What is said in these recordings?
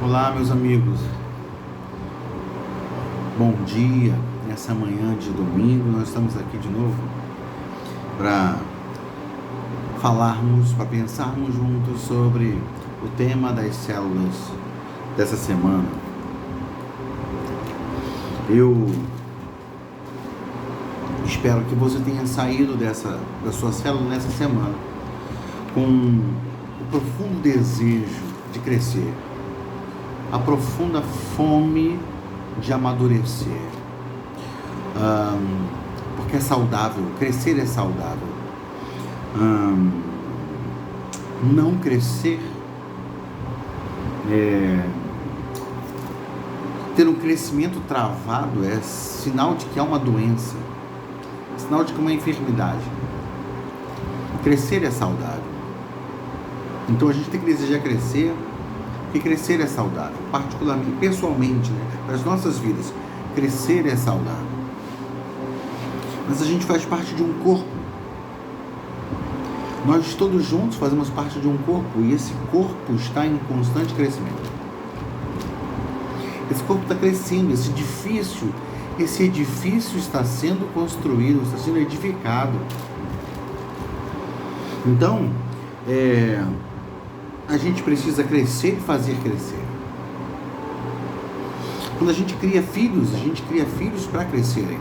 Olá, meus amigos. Bom dia. Nessa manhã de domingo, nós estamos aqui de novo para falarmos, para pensarmos juntos sobre o tema das células dessa semana. Eu espero que você tenha saído da sua célula nessa semana com o profundo desejo de crescer, a profunda fome de amadurecer, porque é saudável, crescer é saudável. Não crescer, ter um crescimento travado é sinal de que há uma doença, sinal de que é uma enfermidade. Crescer é saudável. Então a gente tem que desejar crescer, porque crescer é saudável, particularmente, pessoalmente, para as nossas vidas. Crescer é saudável. Mas a gente faz parte de um corpo. Nós todos juntos fazemos parte de um corpo, e esse corpo está em constante crescimento. Esse corpo está crescendo, esse edifício está sendo construído, está sendo edificado. Então, a gente precisa crescer e fazer crescer. Quando a gente cria filhos para crescerem.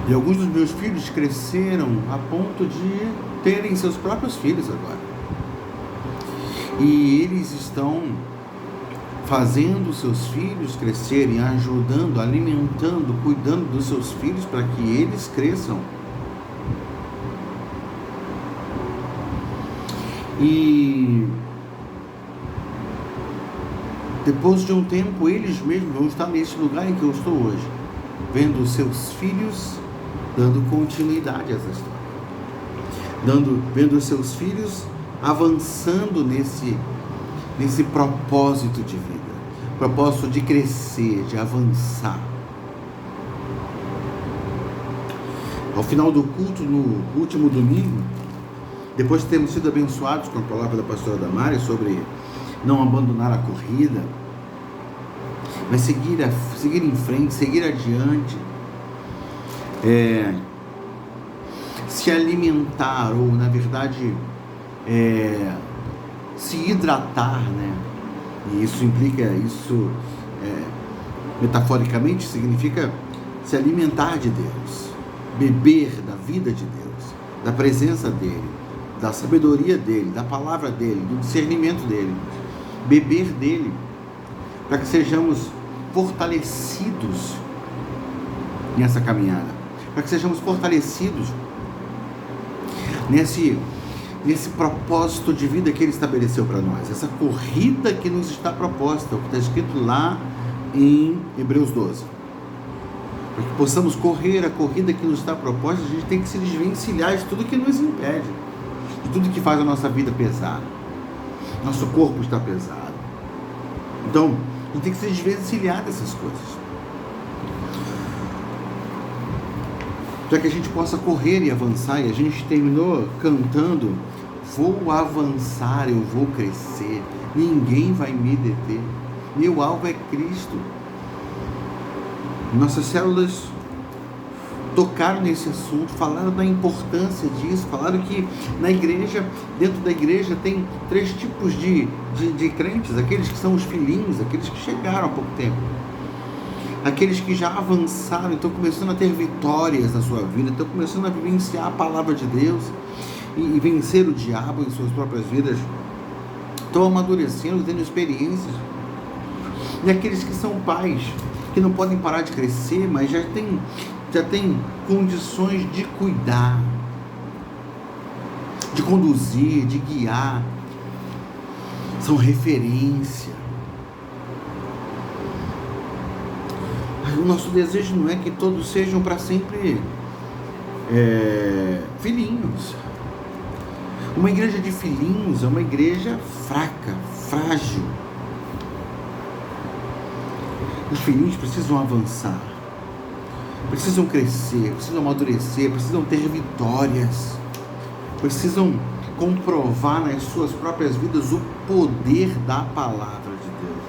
E alguns dos meus filhos cresceram a ponto de terem seus próprios filhos agora. E eles estão fazendo seus filhos crescerem, ajudando, alimentando, cuidando dos seus filhos para que eles cresçam. E depois de um tempo, eles mesmos vão estar nesse lugar em que eu estou hoje, vendo os seus filhos dando continuidade a essa história, vendo os seus filhos avançando nesse propósito de vida, propósito de crescer, de avançar. Ao final do culto, no último domingo, depois de termos sido abençoados com a palavra da pastora Damares sobre não abandonar a corrida, mas seguir em frente, seguir adiante, se alimentar, ou na verdade se hidratar, né? E isso implica, metaforicamente significa se alimentar de Deus, beber da vida de Deus, da presença dele, da sabedoria dele, da palavra dele, do discernimento dele, beber dele, para que sejamos fortalecidos nessa caminhada, para que sejamos fortalecidos nesse propósito de vida que ele estabeleceu para nós, essa corrida que nos está proposta, o que está escrito lá em Hebreus 12. Para que possamos correr a corrida que nos está proposta, a gente tem que se desvencilhar de tudo que nos impede, de tudo que faz a nossa vida pesar. Nosso corpo está pesado. Então, a gente tem que se desvencilhar dessas coisas, para que a gente possa correr e avançar. E a gente terminou cantando: vou avançar, eu vou crescer, ninguém vai me deter, meu alvo é Cristo. Nossas células tocaram nesse assunto, falaram da importância disso, falaram que na igreja, dentro da igreja, tem 3 tipos de crentes: aqueles que são os filhinhos, aqueles que chegaram há pouco tempo, aqueles que já avançaram, estão começando a ter vitórias na sua vida, estão começando a vivenciar a palavra de Deus e vencer o diabo em suas próprias vidas, estão amadurecendo, tendo experiências. E aqueles que são pais, que não podem parar de crescer, mas já tem condições de cuidar, de conduzir, de guiar, são referência. Mas o nosso desejo não é que todos sejam para sempre filhinhos. Uma igreja de filhinhos é uma igreja fraca, frágil. Os filhinhos precisam avançar, precisam crescer, precisam amadurecer, precisam ter vitórias, precisam comprovar nas suas próprias vidas o poder da palavra de Deus.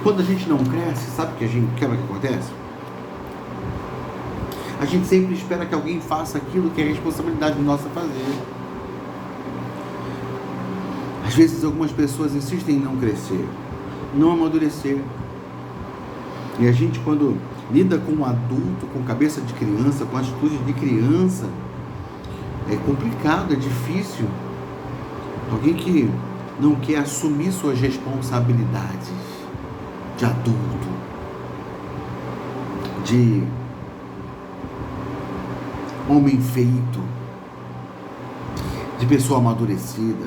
Quando a gente não cresce, sabe o que que acontece? A gente sempre espera que alguém faça aquilo que é responsabilidade nossa fazer. Às vezes algumas pessoas insistem em não crescer, não amadurecer. E a gente, quando lida com um adulto, com cabeça de criança, com atitude de criança, é complicado, é difícil. Alguém que não quer assumir suas responsabilidades de adulto, de homem feito, de pessoa amadurecida.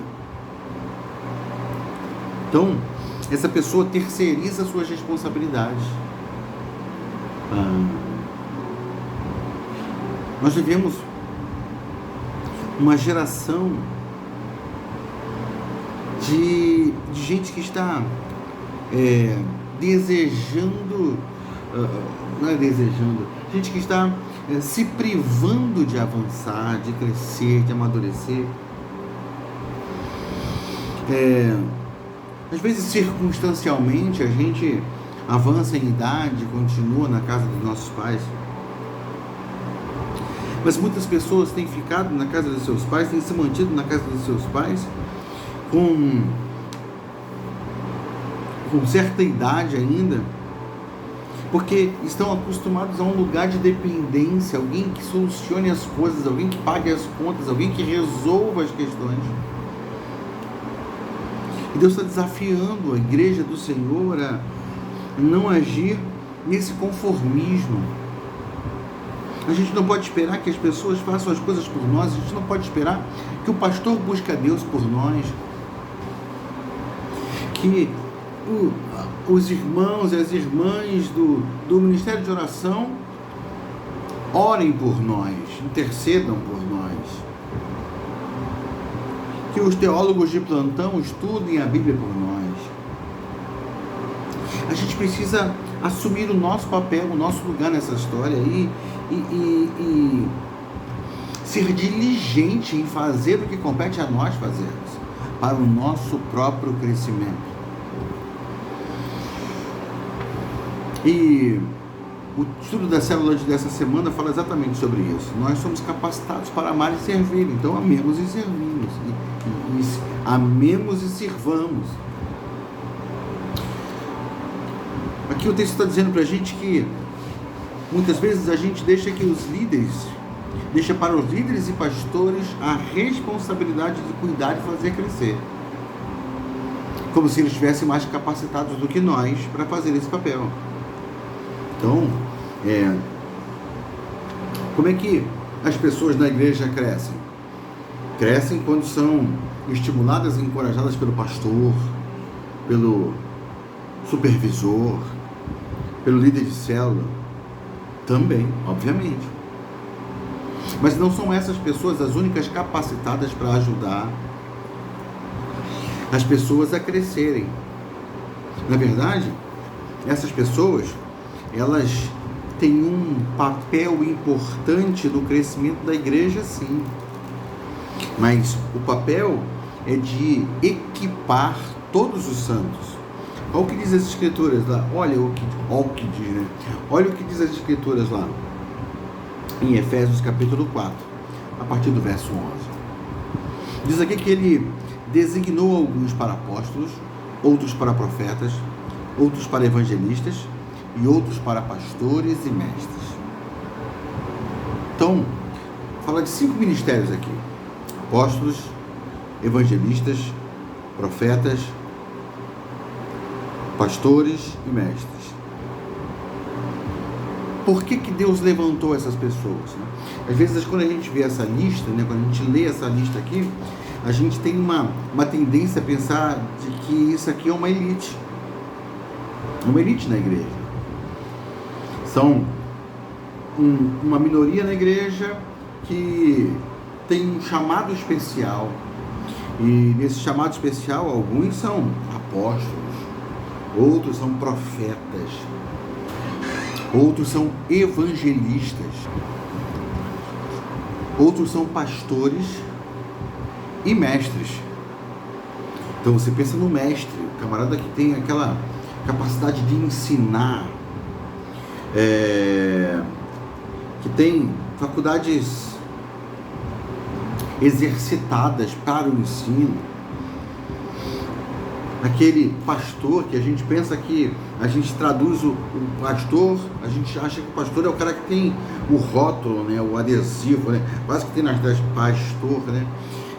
Então, essa pessoa terceiriza suas responsabilidades. Nós vivemos uma geração de gente que está desejando, não é desejando, gente que está se privando de avançar, de crescer, de amadurecer. Às vezes, circunstancialmente, a gente avança em idade, continua na casa dos nossos pais. Mas muitas pessoas têm ficado na casa dos seus pais, têm se mantido na casa dos seus pais com certa idade ainda, porque estão acostumados a um lugar de dependência, alguém que solucione as coisas, alguém que pague as contas, alguém que resolva as questões. E Deus está desafiando a igreja do Senhor a não agir nesse conformismo. A gente não pode esperar que as pessoas façam as coisas por nós, a gente não pode esperar que o pastor busque a Deus por nós, que os irmãos e as irmãs do Ministério de Oração orem por nós, intercedam por nós, que os teólogos de plantão estudem a Bíblia por nós. A gente precisa assumir o nosso papel, o nosso lugar nessa história e ser diligente em fazer o que compete a nós fazermos, para o nosso próprio crescimento. E o estudo da célula dessa semana fala exatamente sobre isso. Nós somos capacitados para amar e servir, então amemos e servimos, amemos e sirvamos. Aqui o texto está dizendo para a gente que muitas vezes a gente deixa para os líderes e pastores a responsabilidade de cuidar e fazer crescer, como se eles estivessem mais capacitados do que nós para fazer esse papel. Então, como é que as pessoas na igreja crescem? Crescem quando são estimuladas e encorajadas pelo pastor, pelo supervisor, pelo líder de célula, também, obviamente. Mas não são essas pessoas as únicas capacitadas para ajudar as pessoas a crescerem. Na verdade, essas pessoas, elas têm um papel importante no crescimento da igreja, sim. Mas o papel é de equipar todos os santos. Olha o que diz as Escrituras lá. Olha o que diz, né? Olha o que diz as Escrituras lá. Em Efésios capítulo 4, a partir do verso 11. Diz aqui que ele designou alguns para apóstolos, outros para profetas, outros para evangelistas e outros para pastores e mestres. Então, fala de 5 ministérios aqui: apóstolos, evangelistas, profetas, pastores e mestres. Por que Deus levantou essas pessoas? Às vezes, quando a gente vê essa lista, quando a gente lê essa lista aqui, a gente tem uma tendência a pensar de que isso aqui é uma elite. Uma elite na igreja. São uma minoria na igreja que tem um chamado especial. E nesse chamado especial, alguns são apóstolos, outros são profetas, outros são evangelistas. outros são pastores e mestres. Então você pensa no mestre, o camarada que tem aquela capacidade de ensinar, que tem faculdades exercitadas para o ensino. Aquele pastor que a gente pensa que a gente traduz o pastor, a gente acha que o pastor é o cara que tem o rótulo, né, o adesivo, né, quase que tem nas pastor, né?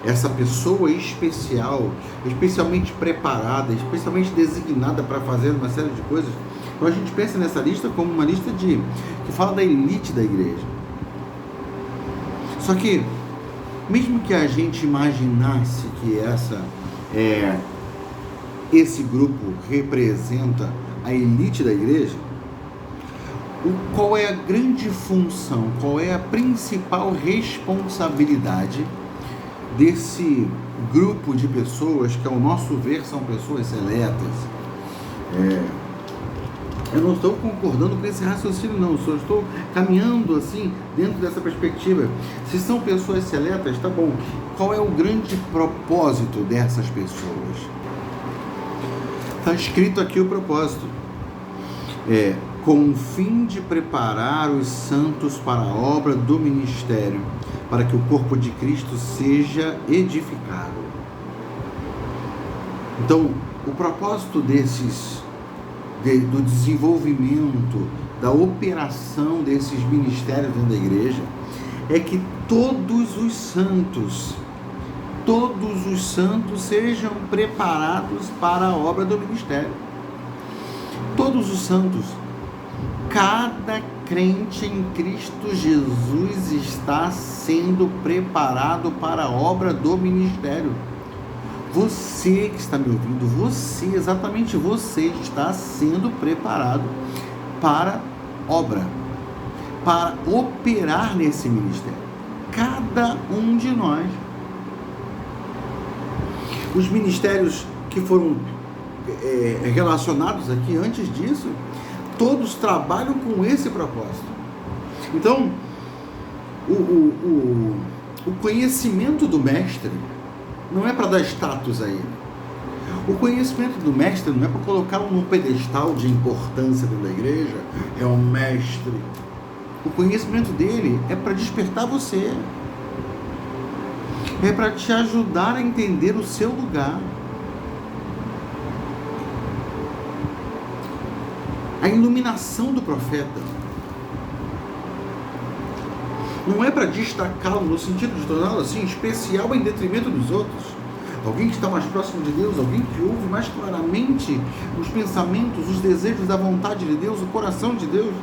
Essa pessoa especial, especialmente preparada, especialmente designada para fazer uma série de coisas. Então a gente pensa nessa lista como uma lista que fala da elite da igreja. Só que, mesmo que a gente imaginasse que esse grupo representa a elite da igreja, qual é a grande função, qual é a principal responsabilidade desse grupo de pessoas que, ao nosso ver, são pessoas seletas? Eu não estou concordando com esse raciocínio, não, só estou caminhando assim dentro dessa perspectiva. Se são pessoas seletas, tá bom. Qual é o grande propósito dessas pessoas? Está escrito aqui o propósito. Com o fim de preparar os santos para a obra do ministério, para que o corpo de Cristo seja edificado. Então, o propósito do desenvolvimento, da operação desses ministérios dentro da igreja, é que todos os santos sejam preparados para a obra do ministério. Todos os santos, cada crente em Cristo Jesus está sendo preparado para a obra do ministério. Você que está me ouvindo, exatamente você, está sendo preparado para obra, para operar nesse ministério. Cada um de nós. Os ministérios que foram relacionados aqui antes disso, todos trabalham com esse propósito. Então, o conhecimento do mestre não é para dar status a ele. O conhecimento do mestre não é para colocá-lo num pedestal de importância dentro da igreja. É um mestre. O conhecimento dele é para despertar você. É para te ajudar a entender o seu lugar. A iluminação do profeta não é para destacá-lo no sentido de torná-lo assim especial em detrimento dos outros. Alguém que está mais próximo de Deus, alguém que ouve mais claramente os pensamentos, os desejos da vontade de Deus, o coração de Deus.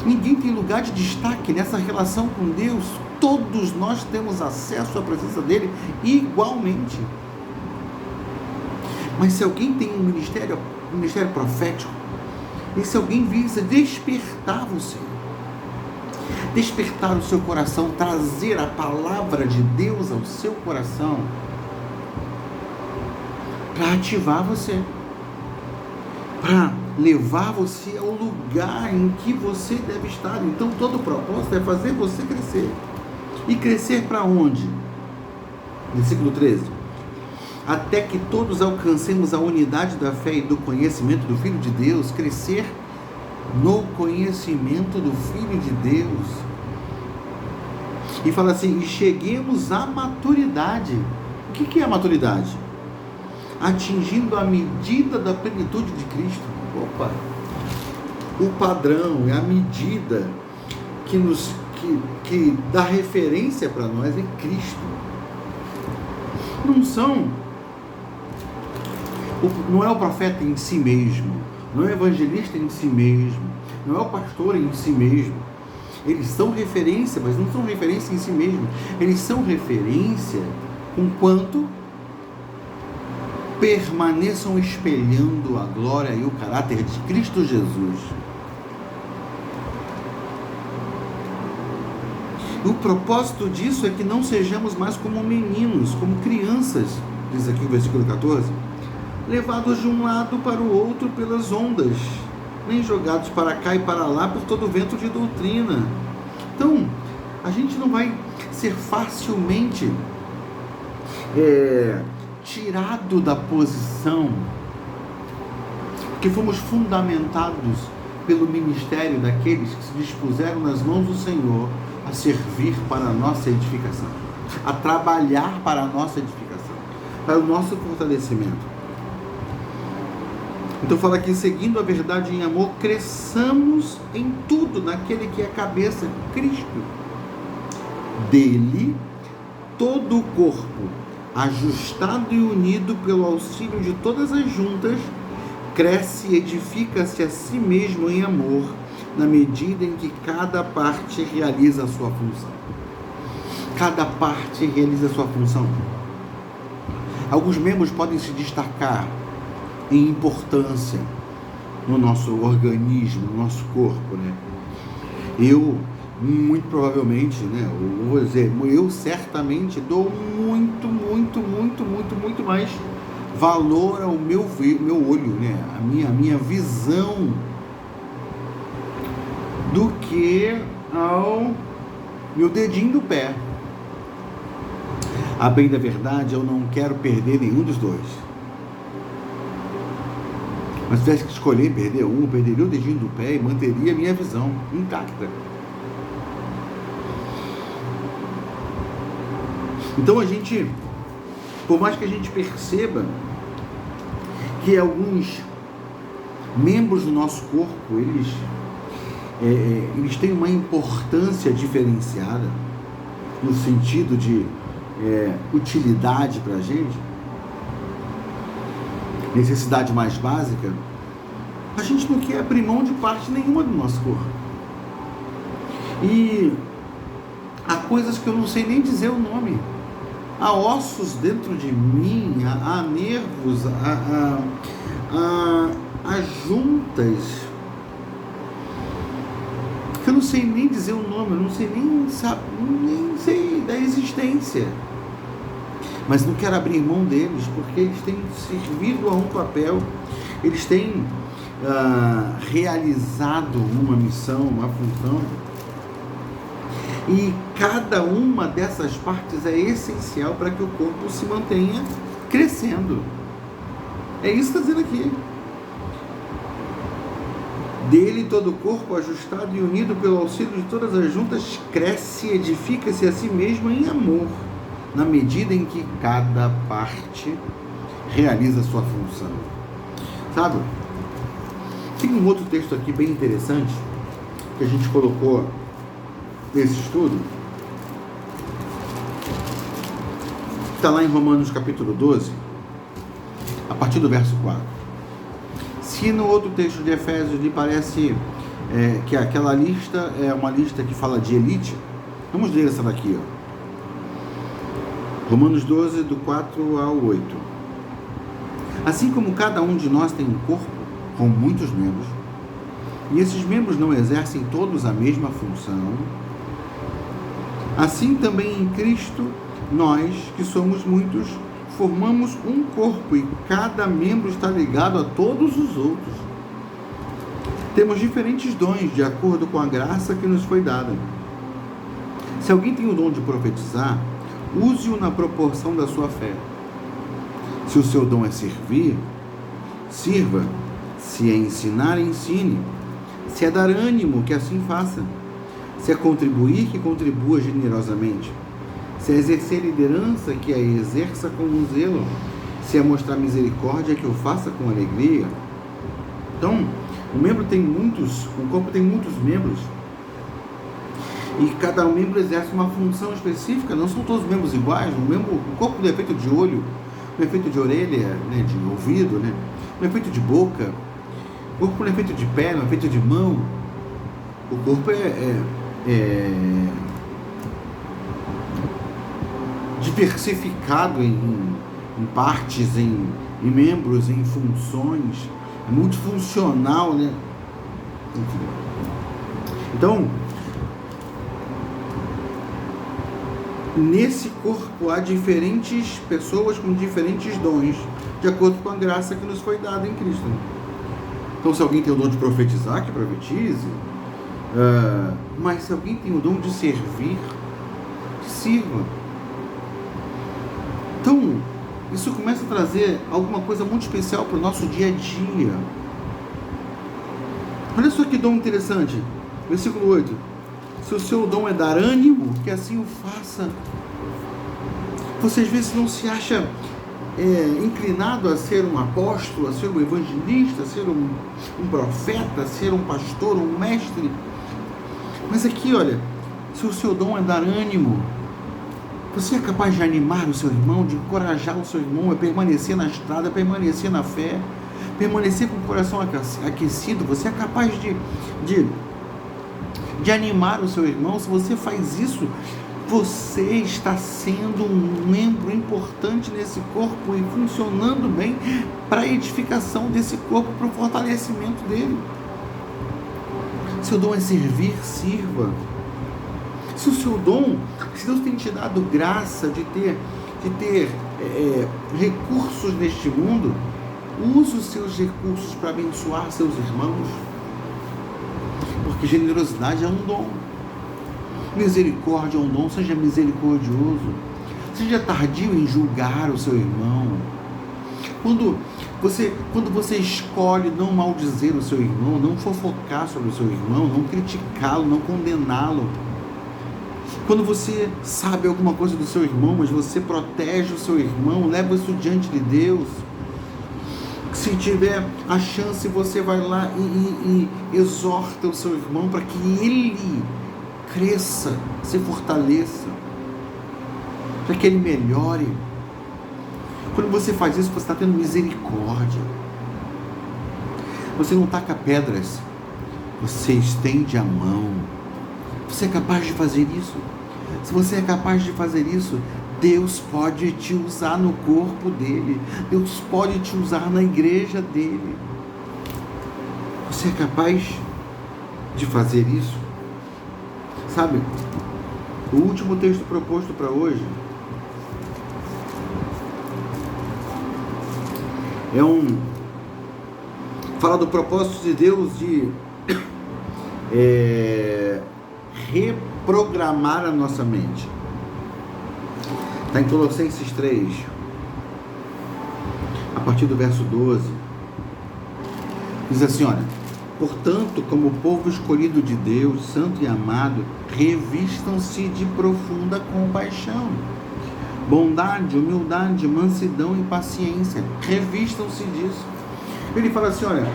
Ninguém tem lugar de destaque nessa relação com Deus. Todos nós temos acesso à presença dele igualmente. Mas se alguém tem um ministério profético, e se alguém visa despertar você, despertar o seu coração, trazer a palavra de Deus ao seu coração, para ativar você, para levar você ao lugar em que você deve estar. Então todo o propósito é fazer você crescer. E crescer para onde? Versículo 13. Até que todos alcancemos a unidade da fé e do conhecimento do Filho de Deus. Crescer no conhecimento do Filho de Deus. E fala assim, e cheguemos à maturidade. O que é a maturidade? Atingindo a medida da plenitude de Cristo. Opa! O padrão, é a medida que dá referência para nós é Cristo. Não é o profeta em si mesmo, não é o evangelista em si mesmo, não é o pastor em si mesmo. Eles são referência, mas não são referência em si mesmo. Eles são referência enquanto permaneçam espelhando a glória e o caráter de Cristo Jesus. O propósito disso é que não sejamos mais como meninos, como crianças, diz aqui o versículo 14, levados de um lado para o outro pelas ondas, nem jogados para cá e para lá por todo vento de doutrina. Então, a gente não vai ser facilmente tirado da posição, porque fomos fundamentados pelo ministério daqueles que se dispuseram nas mãos do Senhor a servir para a nossa edificação, a trabalhar para a nossa edificação, para o nosso fortalecimento. Então fala aqui, seguindo a verdade em amor, cresçamos em tudo naquele que é a cabeça, Cristo. Dele, todo o corpo, ajustado e unido pelo auxílio de todas as juntas, cresce e edifica-se a si mesmo em amor, na medida em que cada parte realiza a sua função. Cada parte realiza a sua função. Alguns membros podem se destacar em importância no nosso organismo, no nosso corpo, né? Eu, muito provavelmente, né? Eu vou dizer, eu certamente dou muito mais valor ao meu olho, né? A minha visão, do que ao meu dedinho do pé. A bem da verdade, eu não quero perder nenhum dos dois. Mas se tivesse que escolher perder um, eu perderia o dedinho do pé e manteria a minha visão intacta. Então a gente, por mais que a gente perceba que alguns membros do nosso corpo, eles têm uma importância diferenciada, no sentido de utilidade para a gente, necessidade mais básica, a gente não quer abrir mão de parte nenhuma do nosso corpo. E há coisas que eu não sei nem dizer o nome. Há ossos dentro de mim, há nervos, há juntas, que eu não sei nem dizer o nome, eu não sei nem sei da existência. Mas não quero abrir mão deles, porque eles têm servido a um papel, eles têm realizado uma missão, uma função, e cada uma dessas partes é essencial para que o corpo se mantenha crescendo. É isso que está dizendo aqui. Dele todo o corpo, ajustado e unido pelo auxílio de todas as juntas, cresce e edifica-se a si mesmo em amor, na medida em que cada parte realiza a sua função. Sabe? Tem um outro texto aqui bem interessante, que a gente colocou nesse estudo. Está lá em Romanos capítulo 12, a partir do verso 4. Se no outro texto de Efésios lhe parece que aquela lista é uma lista que fala de elite, vamos ler essa daqui, ó. Romanos 12, do 4 ao 8. Assim como cada um de nós tem um corpo com muitos membros, e esses membros não exercem todos a mesma função, assim também em Cristo, nós, que somos muitos, formamos um corpo e cada membro está ligado a todos os outros. Temos diferentes dons de acordo com a graça que nos foi dada. Se alguém tem o dom de profetizar, use-o na proporção da sua fé. Se o seu dom é servir, sirva. Se é ensinar, ensine. Se é dar ânimo, que assim faça. Se é contribuir, que contribua generosamente. Se é exercer liderança, que a exerça com zelo. Se é mostrar misericórdia, que o faça com alegria. Então, o corpo tem muitos membros. E cada membro exerce uma função específica, não são todos membros iguais. O corpo não é feito de olho, não é feito de orelha, né, de ouvido, né, não é feito de boca. O corpo não é feito de pé, não é feito de mão. O corpo é diversificado em partes, em membros, em funções. É multifuncional, né? Então, nesse corpo há diferentes pessoas com diferentes dons, de acordo com a graça que nos foi dada em Cristo. Então, se alguém tem o dom de profetizar, que profetize. Mas se alguém tem o dom de servir, que sirva. Então, isso começa a trazer alguma coisa muito especial para o nosso dia a dia. Olha só que dom interessante. Versículo 8. Se o seu dom é dar ânimo, que assim o faça. Você às vezes não se acha inclinado a ser um apóstolo, a ser um evangelista, a ser um profeta, a ser um pastor, um mestre. Mas aqui, olha, se o seu dom é dar ânimo, você é capaz de animar o seu irmão, de encorajar o seu irmão a permanecer na estrada, a permanecer na fé, permanecer com o coração aquecido. Você é capaz de animar o seu irmão. Se você faz isso, você está sendo um membro importante nesse corpo e funcionando bem para a edificação desse corpo, para o fortalecimento dele. Seu dom é servir, sirva. Se o seu dom, se Deus tem te dado graça de ter recursos neste mundo, use os seus recursos para abençoar seus irmãos, porque generosidade é um dom. Misericórdia é um dom. Seja misericordioso. Seja tardio em julgar o seu irmão. Quando você escolhe não maldizer o seu irmão, não fofocar sobre o seu irmão, não criticá-lo, não condená-lo. Quando você sabe alguma coisa do seu irmão, mas você protege o seu irmão, leva isso diante de Deus. Se tiver a chance, você vai lá e exorta o seu irmão para que ele cresça, se fortaleça, para que ele melhore. Quando você faz isso, você está tendo misericórdia. Você não taca pedras, você estende a mão. Você é capaz de fazer isso? Se você é capaz de fazer isso, Deus pode te usar no corpo dele. Deus pode te usar na igreja dele. Você é capaz de fazer isso? Sabe, o último texto proposto para hoje fala do propósito de Deus de reprogramar a nossa mente. Está em Colossenses 3, a partir do verso 12. Diz assim, olha: portanto, como povo escolhido de Deus, santo e amado, revistam-se de profunda compaixão, bondade, humildade, mansidão e paciência. Revistam-se disso. Ele fala assim, olha,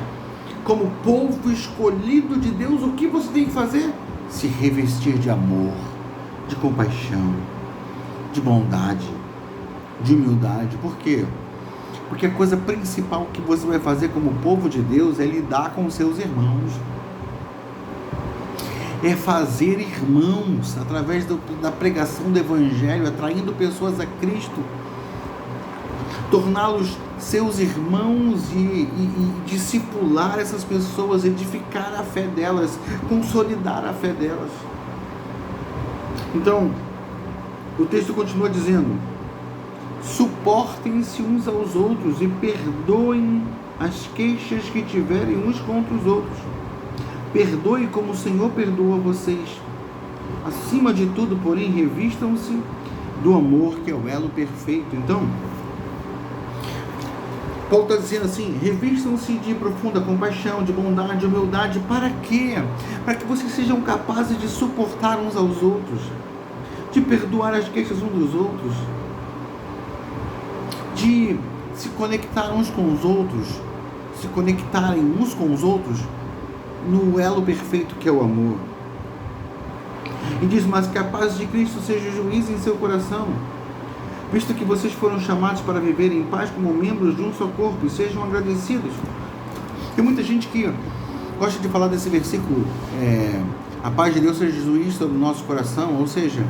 como povo escolhido de Deus, o que você tem que fazer? Se revestir de amor, de compaixão, de bondade, de humildade. Por quê? Porque a coisa principal que você vai fazer como povo de Deus é lidar com os seus irmãos. É fazer irmãos através da pregação do Evangelho, atraindo pessoas a Cristo. Torná-los seus irmãos e discipular essas pessoas, edificar a fé delas, consolidar a fé delas. Então, o texto continua dizendo: suportem-se uns aos outros e perdoem as queixas que tiverem uns contra os outros. Perdoe como o Senhor perdoa vocês. Acima de tudo, porém, revistam-se do amor, que é o elo perfeito. Então, Paulo está dizendo assim: revistam-se de profunda compaixão, de bondade, de humildade. Para quê? Para que vocês sejam capazes de suportar uns aos outros, de perdoar as queixas uns dos outros, de se conectar uns com os outros, se conectarem uns com os outros no elo perfeito que é o amor. E diz: mas que a paz de Cristo seja juiz em seu coração, visto que vocês foram chamados para viver em paz como membros de um só corpo, e sejam agradecidos. Tem muita gente que gosta de falar desse versículo, a paz de Deus seja juiz sobre o nosso coração, ou seja,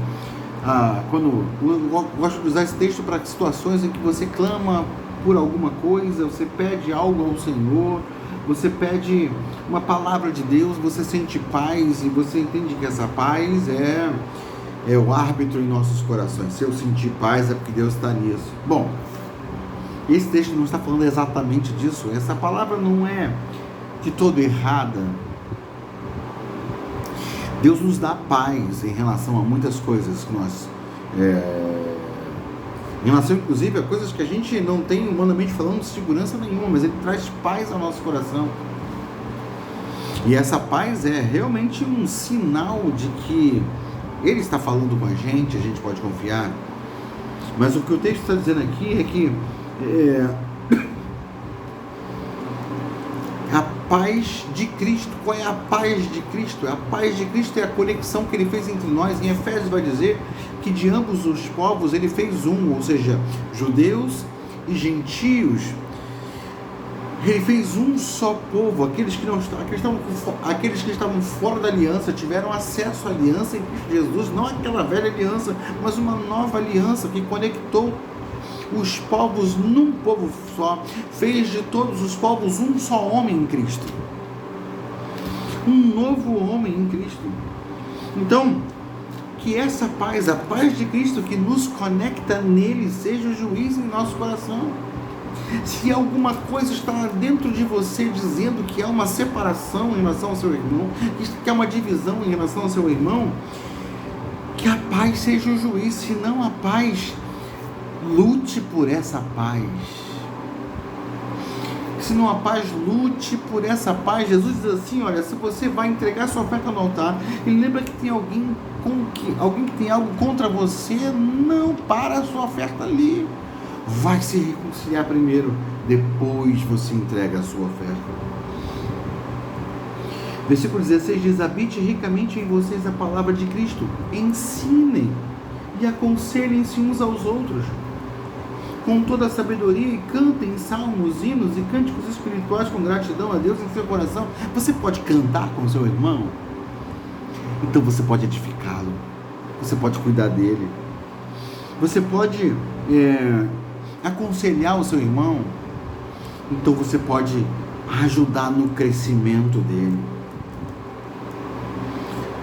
quando eu gosto de usar esse texto para situações em que você clama por alguma coisa, você pede algo ao Senhor, você pede uma palavra de Deus, você sente paz e você entende que essa paz é o árbitro em nossos corações. Se eu sentir paz é porque Deus está nisso. Bom, esse texto não está falando exatamente disso. Essa palavra não é de todo errada. Deus nos dá paz em relação a muitas coisas Em relação, inclusive, a coisas que a gente não tem, humanamente falando, segurança nenhuma, mas ele traz paz ao nosso coração. E essa paz é realmente um sinal de que ele está falando com a gente pode confiar. Mas o que o texto está dizendo aqui é que a paz de Cristo. Qual é a paz de Cristo? A paz de Cristo é a conexão que ele fez entre nós. Em Efésios vai dizer que de ambos os povos ele fez um, ou seja, judeus e gentios. Ele fez um só povo. Aqueles que estavam fora da aliança tiveram acesso à aliança em Cristo Jesus, não aquela velha aliança, mas uma nova aliança que conectou os povos num povo só, fez de todos os povos um só homem em Cristo, um novo homem em Cristo. Então, que essa paz, a paz de Cristo que nos conecta nele, seja o juiz em nosso coração. Se alguma coisa está dentro de você dizendo que há uma separação em relação ao seu irmão, que há uma divisão em relação ao seu irmão, que a paz seja o juiz. Se não a paz, lute por essa paz. Se não a paz, lute por essa paz. Jesus diz assim, olha, se você vai entregar sua oferta no altar e lembra que tem alguém que tem algo contra você, não para a sua oferta ali. Vai se reconciliar primeiro, depois você entrega a sua oferta. Versículo 16 diz, habite ricamente em vocês a palavra de Cristo, ensinem e aconselhem-se uns aos outros com toda a sabedoria, e cantem salmos, hinos e cânticos espirituais com gratidão a Deus em seu coração. Você pode cantar com seu irmão? Então você pode edificá-lo, você pode cuidar dele, você pode aconselhar o seu irmão, então você pode ajudar no crescimento dele.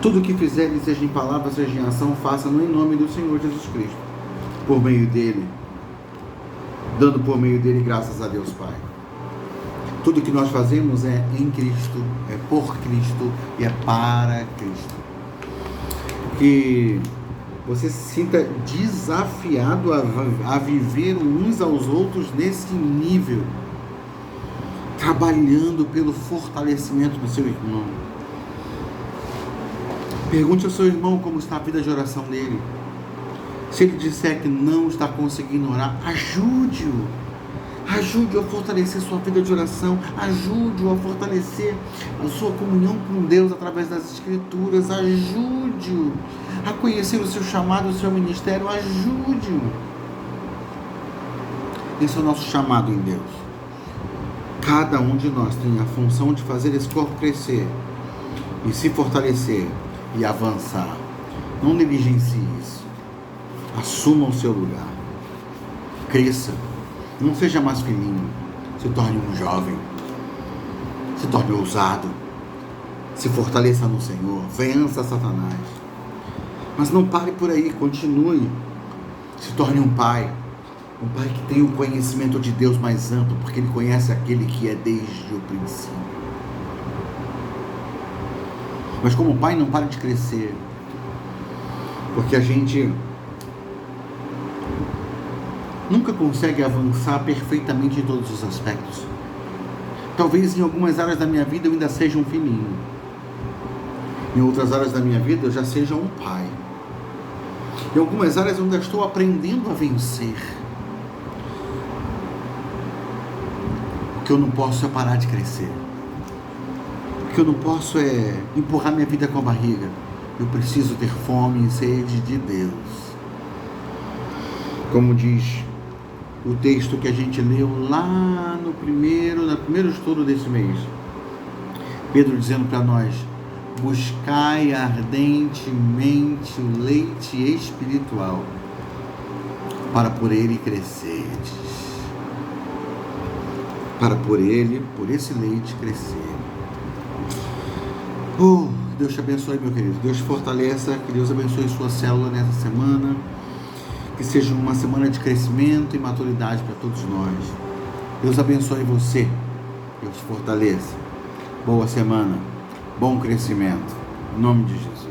Tudo o que fizerem, seja em palavra, seja em ação, faça-no em nome do Senhor Jesus Cristo, por meio dele, dando por meio dele graças a Deus Pai. Tudo que nós fazemos é em Cristo, é por Cristo e é para Cristo. Que você se sinta desafiado a viver uns aos outros nesse nível, trabalhando pelo fortalecimento do seu irmão. Pergunte ao seu irmão como está a vida de oração dele. Se ele disser que não está conseguindo orar, ajude-o. Ajude-o a fortalecer sua vida de oração. Ajude-o a fortalecer a sua comunhão com Deus através das Escrituras. Ajude-o a conhecer o seu chamado, o seu ministério. Ajude-o. Esse é o nosso chamado em Deus. Cada um de nós tem a função de fazer esse corpo crescer e se fortalecer e avançar. Não negligencie isso. Assuma o seu lugar. Cresça. Não seja mais filhinho. Se torne um jovem. Se torne ousado. Se fortaleça no Senhor. Vença Satanás. Mas não pare por aí. Continue. Se torne um pai. Um pai que tem o conhecimento de Deus mais amplo, porque ele conhece aquele que é desde o princípio. Mas como pai, não pare de crescer. Porque a gente nunca consegue avançar perfeitamente em todos os aspectos. Talvez em algumas áreas da minha vida eu ainda seja um filhinho. Em outras áreas da minha vida eu já seja um pai. Em algumas áreas eu ainda estou aprendendo a vencer. O que eu não posso é parar de crescer. O que eu não posso é empurrar minha vida com a barriga. Eu preciso ter fome e sede de Deus. Como diz o texto que a gente leu lá no primeiro estudo desse mês. Pedro dizendo para nós: buscai ardentemente o leite espiritual, para por ele crescerdes. Para por esse leite crescer. Deus te abençoe, meu querido. Deus te fortaleça. Que Deus abençoe sua célula nessa semana. Que seja uma semana de crescimento e maturidade para todos nós. Deus abençoe você. Deus te fortaleça. Boa semana. Bom crescimento. Em nome de Jesus.